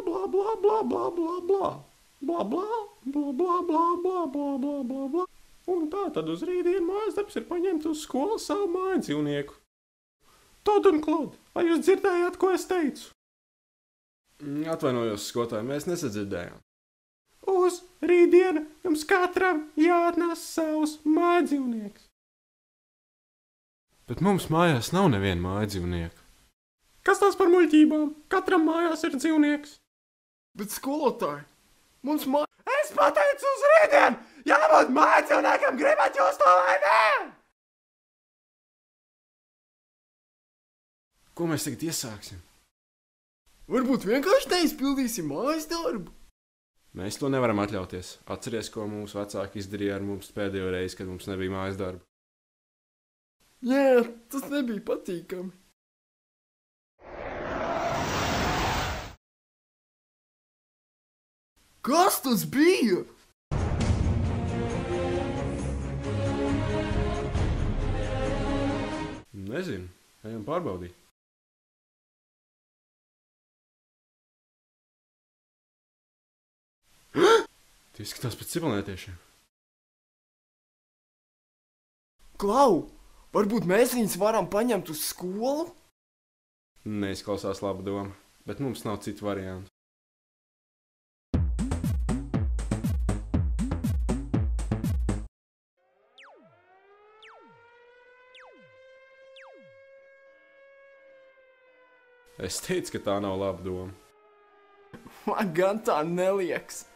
bla bla bla bla bla bla. Bla bla bla bla bla bla bla bla bla bla. Un tā tad uz rītdienu mājas darbs ir paņemt uz skolu savu mājas dzīvnieku. Tod un Klod, vai jūs dzirdējāt, ko es teicu? Atvainojos, skolotāji, mēs nesadzirdējām. Uz rītdienu jums katram jāatnes savs mājdzīvnieks. Bet mums mājās nav neviena mājdzīvnieka. Kas tas par muļķībām? Katram mājās ir dzīvnieks. Bet skolotāji, mums Es pateicu uz rītdienu! Jābūt mājdzīvniekam, gribat jūs to vai nē? Ko mēs tagad iesāksim? Varbūt vienkārši neizpildīsim mājas darbu? Mēs to nevaram atļauties. Atceries, ko mūsu vecāki izdarīja ar mums pēdējo reizi, kad mums nebija mājas darba. Jā, tas nebija patīkami. Kas tas bija? Nezinu, ejam pārbaudīt. Tie izskatās pēc civilnētiešiem. Klau, varbūt mēs viņus varam paņemt uz skolu? Neizklausās laba doma, bet mums nav citu variantu. Es teicu, ka tā nav laba doma. Man gan tā neliekas.